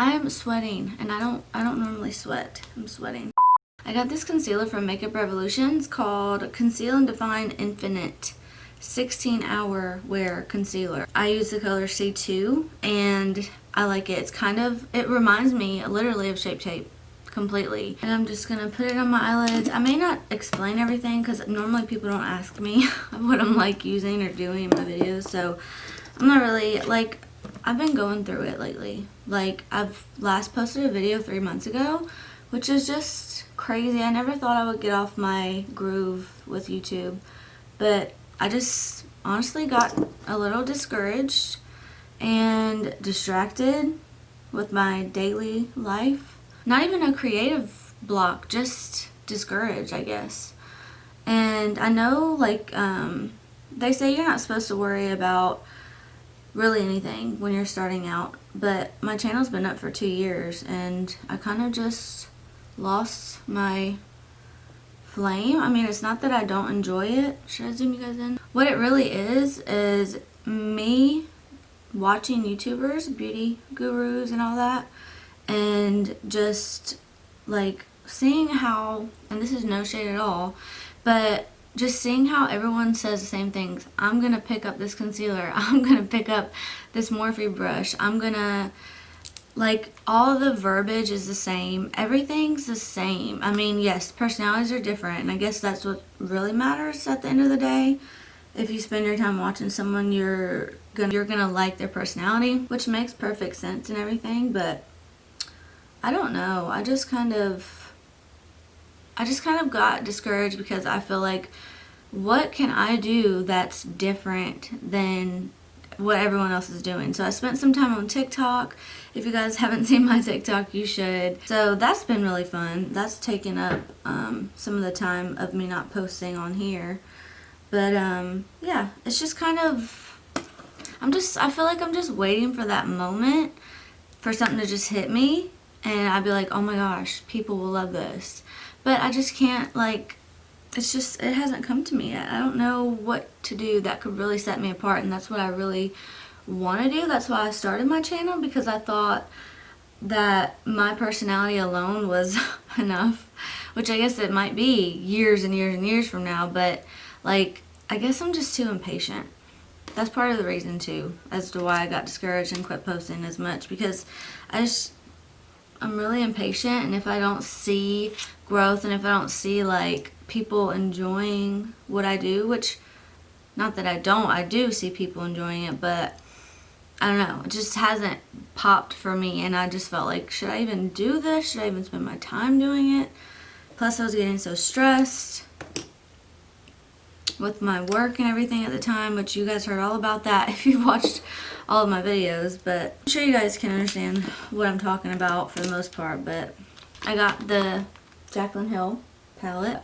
I am sweating, and I don't normally sweat. I'm sweating. I got this concealer from Makeup Revolutions called Conceal and Define Infinite 16-hour wear concealer. I use the color C2 and I like it. It reminds me literally of Shape Tape completely. And I'm just gonna put it on my eyelids. I may not explain everything because normally people don't ask me what I'm like using or doing in my videos, so I'm not really like, I've been going through it lately. Like, I've last posted a video 3 months ago, which is just crazy. I never thought I would get off my groove with YouTube, but I just honestly got a little discouraged and distracted with my daily life. Not even a creative block, just discouraged, I guess. And I know, like, they say you're not supposed to worry about really anything when you're starting out, but my channel's been up for 2 years and I kind of just lost my flame. I mean, it's not that I don't enjoy it. Should I zoom you guys in? What it really is me watching YouTubers, beauty gurus and all that, and just like seeing how, and this is no shade at all, but just seeing how everyone says the same things. I'm gonna pick up this concealer, I'm gonna pick up this Morphe brush, I'm gonna, like, all the verbiage is the same, everything's the same. I mean, yes, personalities are different, and I guess that's what really matters at the end of the day. If you spend your time watching someone, you're gonna like their personality, which makes perfect sense and everything, but I don't know, I just kind of got discouraged because I feel like, what can I do that's different than what everyone else is doing? So I spent some time on TikTok. If you guys haven't seen my TikTok, you should. So that's been really fun. That's taken up some of the time of me not posting on here. But yeah, it's just kind of, I feel like I'm just waiting for that moment for something to just hit me and I'd be like, oh my gosh, people will love this. But I just can't, like, it hasn't come to me yet. I don't know what to do that could really set me apart, and that's what I really want to do. That's why I started my channel, because I thought that my personality alone was enough, which I guess it might be years and years and years from now, but like, I guess I'm just too impatient. That's part of the reason too, as to why I got discouraged and quit posting as much, because I'm really impatient, and if I don't see growth and if I don't see like people enjoying what I do, which, not that I do see people enjoying it, but I don't know, it just hasn't popped for me, and I just felt like, should I even do this? Should I even spend my time doing it? Plus I was getting so stressed with my work and everything at the time, which you guys heard all about that if you've watched all of my videos, but I'm sure you guys can understand what I'm talking about for the most part. But I got the Jaclyn Hill palette.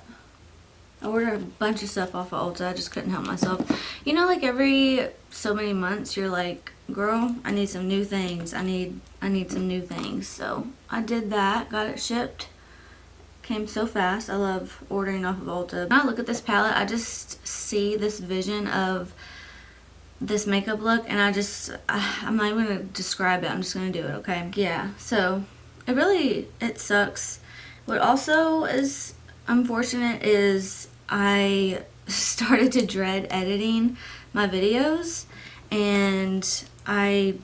I ordered a bunch of stuff off of Ulta. I just couldn't help myself. You know, like every so many months you're like, girl, I need some new things. I need some new things. So I did that, got it shipped. Came so fast. I love ordering off of Ulta. When I look at this palette, I just see this vision of this makeup look, and I'm not even gonna describe it. I'm just gonna do it, okay? Yeah, so it sucks. What also is unfortunate is I started to dread editing my videos, and I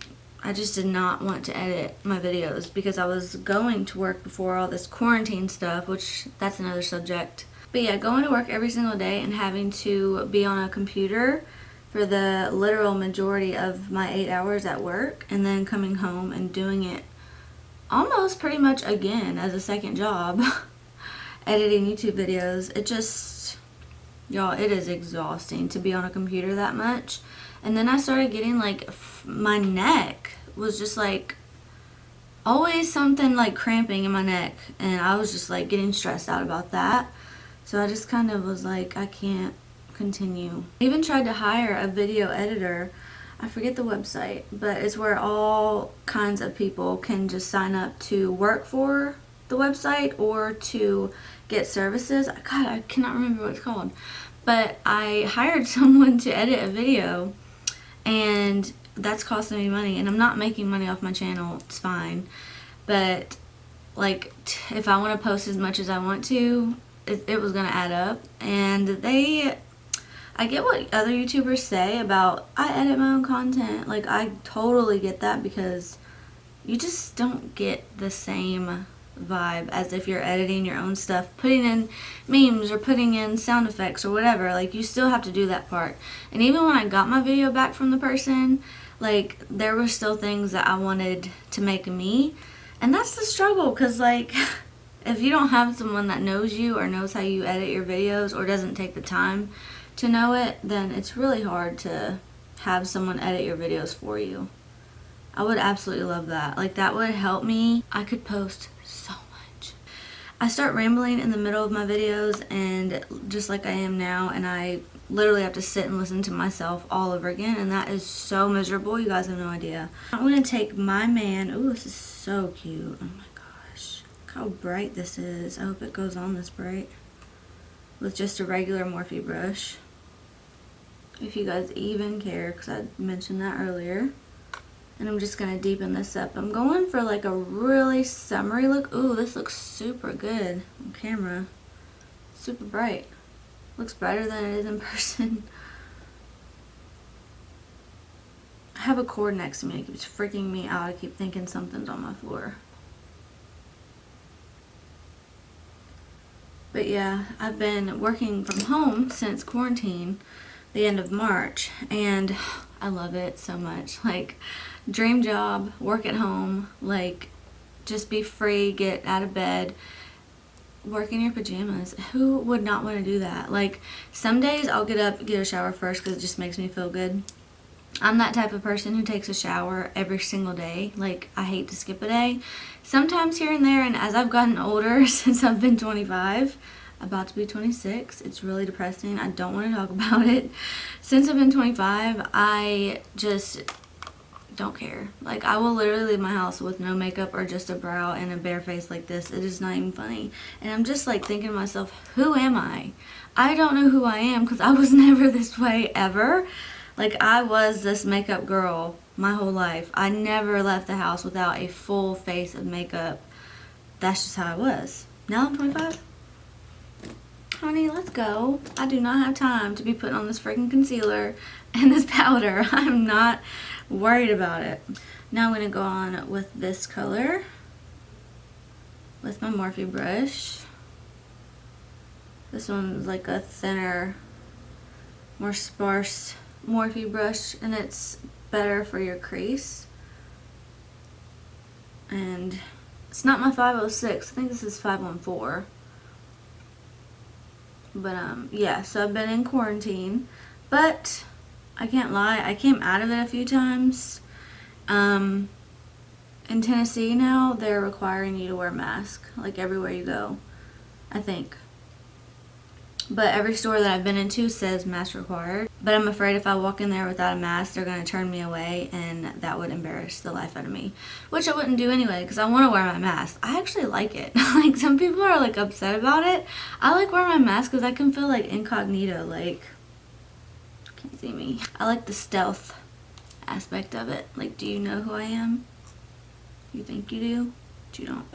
just did not want to edit my videos because I was going to work before all this quarantine stuff, which that's another subject. But yeah, going to work every single day and having to be on a computer for the literal majority of my 8 hours at work, and then coming home and doing it almost pretty much again as a second job, editing YouTube videos. It just, y'all, it is exhausting to be on a computer that much. And then I started getting like, my neck was just like, always something like cramping in my neck, and I was just like getting stressed out about that. So I just kind of was like, I can't continue. I even tried to hire a video editor. I forget the website, but it's where all kinds of people can just sign up to work for the website or to get services. God, I cannot remember what it's called. But I hired someone to edit a video, and that's costing me money, and I'm not making money off my channel. It's fine. but like if I want to post as much as I want to, it was gonna add up. And I get what other YouTubers say about I edit my own content. Like, I totally get that, because you just don't get the same vibe as if you're editing your own stuff, putting in memes or putting in sound effects or whatever. Like, you still have to do that part. And even when I got my video back from the person, like, there were still things that I wanted to make me. And that's the struggle, because like if you don't have someone that knows you or knows how you edit your videos, or doesn't take the time to know it, then it's really hard to have someone edit your videos for you. I would absolutely love that. Like, that would help me. I could post so much. I start rambling in the middle of my videos, and just like I am now, and I literally have to sit and listen to myself all over again, and that is so miserable. You guys have no idea. I'm going to take my man. Ooh, this is so cute. Oh my gosh. Look how bright this is. I hope it goes on this bright. With just a regular Morphe brush. If you guys even care, because I mentioned that earlier. And I'm just going to deepen this up. I'm going for like a really summery look. Ooh, this looks super good on camera. Super bright. Looks brighter than it is in person. I have a cord next to me. It keeps freaking me out. I keep thinking something's on my floor. But yeah, I've been working from home since quarantine, the end of March, and I love it so much. Like, dream job, work at home, like, just be free, get out of bed, work in your pajamas. Who would not want to do that? Like, some days I'll get up, get a shower first, because it just makes me feel good. I'm that type of person who takes a shower every single day. Like, I hate to skip a day. Sometimes here and there, and as I've gotten older, since I've been 25, about to be 26, it's really depressing. I don't want to talk about it. Since I've been 25, I just don't care. Like, I will literally leave my house with no makeup or just a brow and a bare face like this. It is not even funny. And I'm just like thinking to myself, who am I? I don't know who I am, because I was never this way ever. Like, I was this makeup girl my whole life. I never left the house without a full face of makeup. That's just how I was. Now I'm 25. Honey, let's go. I do not have time to be putting on this freaking concealer and this powder. I'm not worried about it. Now I'm going to go on with this color with my Morphe brush. This one's like a thinner, more sparse Morphe brush, and it's better for your crease. And it's not my 506. I think this is 514. But yeah, so I've been in quarantine, but I can't lie, I came out of it a few times. In Tennessee now, they're requiring you to wear a mask, like, everywhere you go, I think. But every store that I've been into says mask required. But I'm afraid if I walk in there without a mask, they're going to turn me away, and that would embarrass the life out of me. Which I wouldn't do anyway, because I want to wear my mask. I actually like it. Like, some people are like upset about it. I like wearing my mask because I can feel like incognito, like, can't see me. I like the stealth aspect of it. Like, do you know who I am? You think you do, but you don't.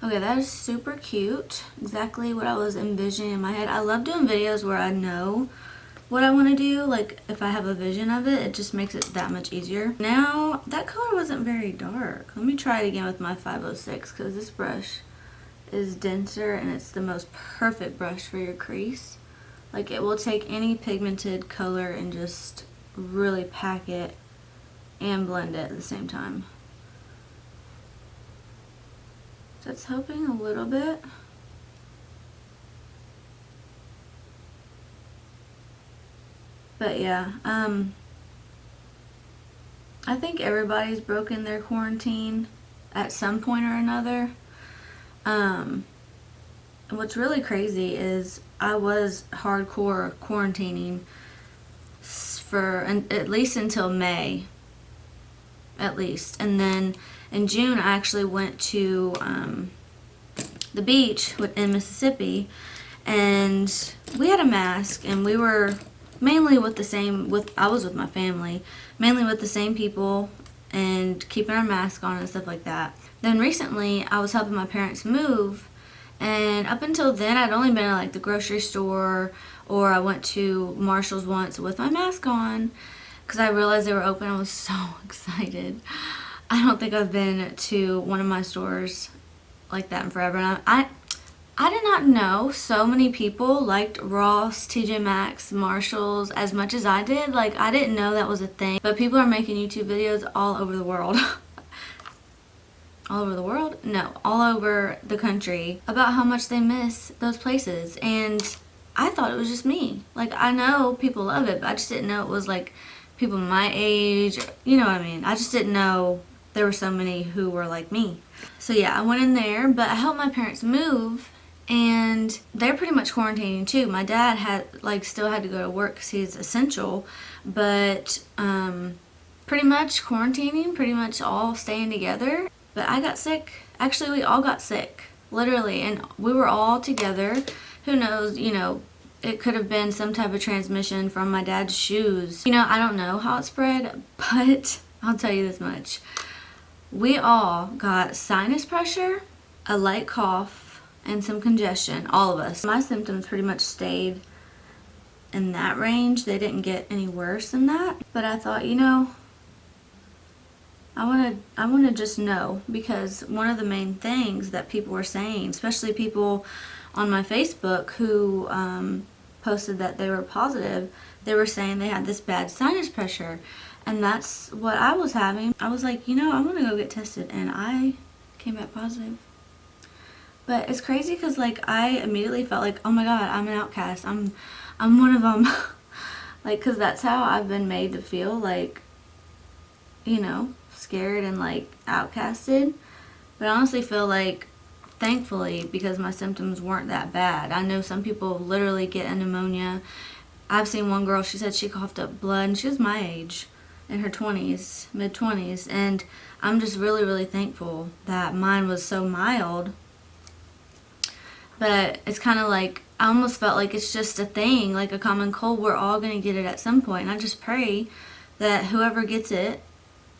Okay, that is super cute. Exactly what I was envisioning in my head. I love doing videos where I know what I want to do. Like, if I have a vision of it, it just makes it that much easier. Now, that color wasn't very dark. Let me try it again with my 506, because this brush is denser, and it's the most perfect brush for your crease. Like, it will take any pigmented color and just really pack it and blend it at the same time. So it's helping a little bit. But yeah, I think everybody's broken their quarantine at some point or another. What's really crazy is I was hardcore quarantining for at least until May, at least. And then in June, I actually went to the beach in Mississippi, and we had a mask, and we were mainly with the same, I was with my family, mainly with the same people, and keeping our mask on and stuff like that. Then recently, I was helping my parents move, and up until then, I'd only been at like the grocery store, or I went to Marshall's once with my mask on because I realized they were open. I was so excited. I don't think I've been to one of my stores like that in forever. And I did not know so many people liked Ross, TJ Maxx, Marshalls as much as I did. Like, I didn't know that was a thing. But people are making YouTube videos all over the world. All over the world? No, all over the country about how much they miss those places. And I thought it was just me. Like, I know people love it, but I just didn't know it was like people my age. You know what I mean? I just didn't know there were so many who were like me. So yeah, I went in there, but I helped my parents move, and they're pretty much quarantining too. My dad still had to go to work because he's essential, but pretty much quarantining, pretty much all staying together. But I got sick. Actually, we all got sick, literally, and we were all together. Who knows, it could have been some type of transmission from my dad's shoes. I don't know how it spread, but I'll tell you this much. We all got sinus pressure, a light cough, and some congestion, all of us. My symptoms pretty much stayed in that range. They didn't get any worse than that. But I thought, I want to just know, because one of the main things that people were saying, especially people on my Facebook who posted that they were positive, they were saying they had this bad sinus pressure, and that's what I was having. I was like, I'm gonna go get tested, and I came back positive. But it's crazy because I immediately felt like, oh my god, I'm an outcast. I'm one of them. Because that's how I've been made to feel, scared and outcasted. But I honestly feel like, thankfully, because my symptoms weren't that bad. I know some people literally get a pneumonia. I've seen one girl, she said she coughed up blood, and she was my age, in her 20s, mid-20s, and I'm just really, really thankful that mine was so mild. But it's kind of I almost felt like it's just a thing, like a common cold. We're all going to get it at some point, and I just pray that whoever gets it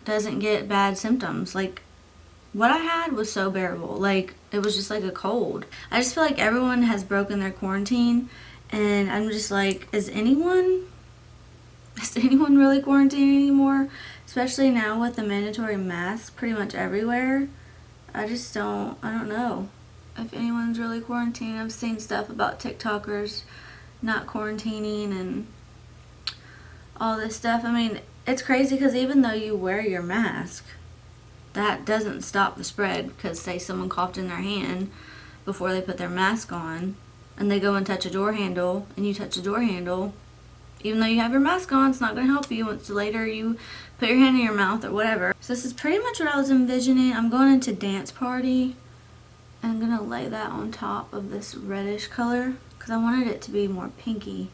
doesn't get bad symptoms. What I had was so bearable. It was just like a cold. I just feel like everyone has broken their quarantine, and I'm just like, is anyone really quarantining anymore? Especially now with the mandatory masks pretty much everywhere. I don't know if anyone's really quarantining. I've seen stuff about TikTokers not quarantining and all this stuff. I mean, it's crazy because even though you wear your mask, that doesn't stop the spread. Because say someone coughed in their hand before they put their mask on, and they go and touch a door handle, and you touch the door handle, even though you have your mask on, it's not going to help you once later you put your hand in your mouth or whatever. So this is pretty much what I was envisioning. I'm going into dance party, and I'm going to lay that on top of this reddish color because I wanted it to be more pinky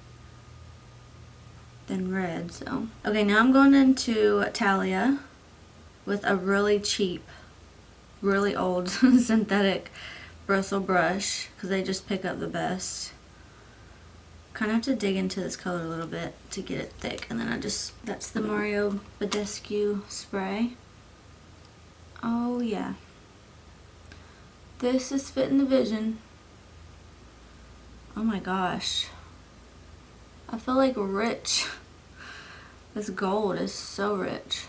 than red. So okay, now I'm going into Talia with a really cheap, really old synthetic bristle brush because they just pick up the best. Kind of have to dig into this color a little bit to get it thick, and then that's the Mario Badescu spray. Oh yeah, this is fitting the vision. Oh my gosh, I feel like rich. This gold is so rich.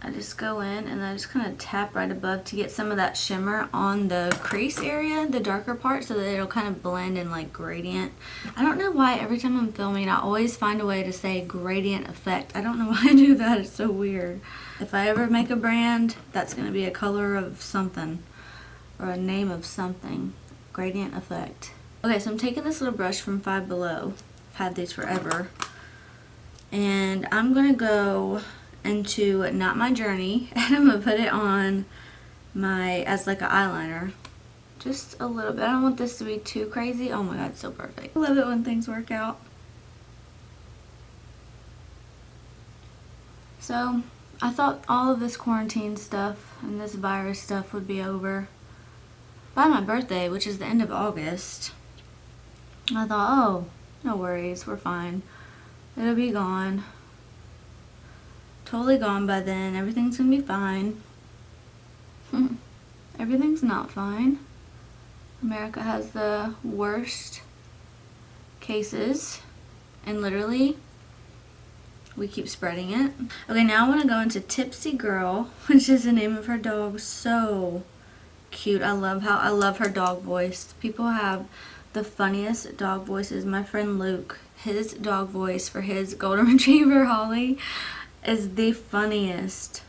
I just go in and I just kind of tap right above to get some of that shimmer on the crease area, the darker part, so that it'll kind of blend in gradient. I don't know why every time I'm filming I always find a way to say gradient effect. I don't know why I do that. It's so weird. If I ever make a brand, that's going to be a color of something or a name of something. Gradient effect. Okay, so I'm taking this little brush from Five Below. I've had these forever. And I'm going to go into Not My Journey, and I'm gonna put it on as an eyeliner, just a little bit. I don't want this to be too crazy. Oh my god, it's so perfect. I love it when things work out. So I thought all of this quarantine stuff and this virus stuff would be over by my birthday, which is the end of August. I thought, oh, no worries, we're fine, it'll be gone. Totally gone by then. Everything's gonna be fine. Everything's not fine. America has the worst cases, and literally we keep spreading it. Okay, now I want to go into Tipsy Girl, which is the name of her dog. So cute. I love her dog voice. People have the funniest dog voices. My friend Luke, his dog voice for his golden retriever Holly is the funniest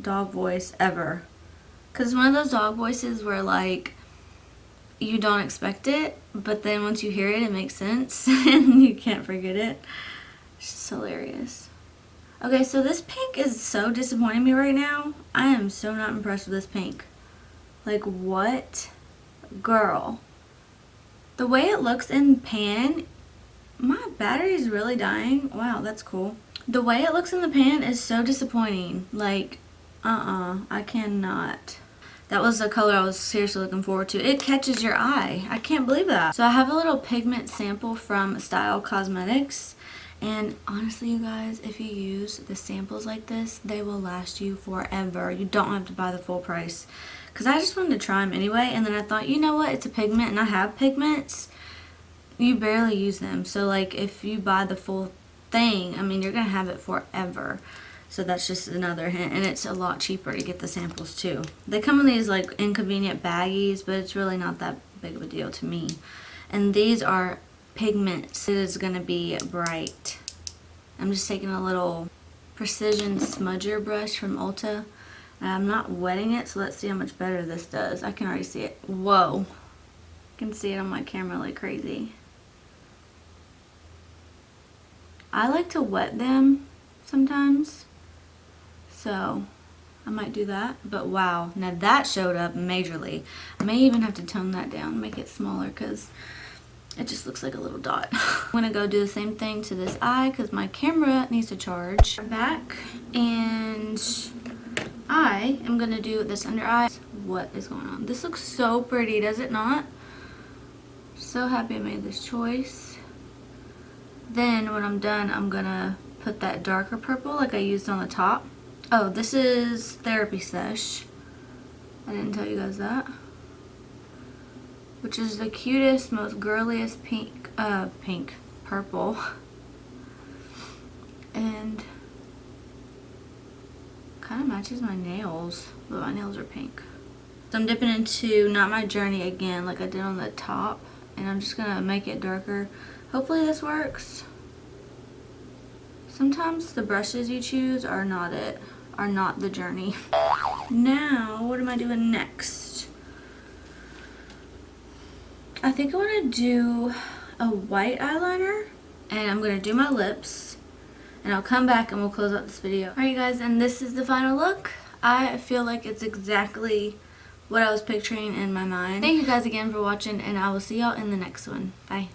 dog voice ever. Because it's one of those dog voices where like you don't expect it, but then once you hear it, it makes sense and you can't forget it. It's just hilarious. Okay, so this pink is so disappointing me right now. I am so not impressed with this pink. Like, what? Girl. The way it looks in pan, my battery is really dying. Wow, that's cool. The way it looks in the pan is so disappointing. Like, I cannot. That was the color I was seriously looking forward to. It catches your eye. I can't believe that. So I have a little pigment sample from Style Cosmetics. And honestly, you guys, if you use the samples like this, they will last you forever. You don't have to buy the full price. Because I just wanted to try them anyway. And then I thought, you know what? It's a pigment and I have pigments. You barely use them. So like if you buy the full thing, I mean, you're going to have it forever. So that's just another hint. And it's a lot cheaper to get the samples too. They come in these like inconvenient baggies, but it's really not that big of a deal to me. And these are pigments. It is going to be bright. I'm just taking a little precision smudger brush from Ulta. I'm not wetting it, so let's see how much better this does. I can already see it. Whoa. I can see it on my camera like crazy. I like to wet them sometimes, so I might do that. But wow, now that showed up majorly. I may even have to tone that down, make it smaller, because it just looks like a little dot. I'm going to go do the same thing to this eye because my camera needs to charge. Back, and I am going to do this under eye. What is going on? This looks so pretty, does it not? So happy I made this choice. Then when I'm done, I'm going to put that darker purple like I used on the top. Oh, this is Therapy Sesh. I didn't tell you guys that. Which is the cutest, most girliest pink purple. And kind of matches my nails, but my nails are pink. So I'm dipping into Not My Journey again like I did on the top, and I'm just gonna make it darker. Hopefully this works. Sometimes the brushes you choose are not the journey. Now, what am I doing next? I think I want to do a white eyeliner, and I'm going to do my lips, and I'll come back and we'll close out this video. Alright guys, and this is the final look. I feel like it's exactly what I was picturing in my mind. Thank you guys again for watching, and I will see y'all in the next one. Bye.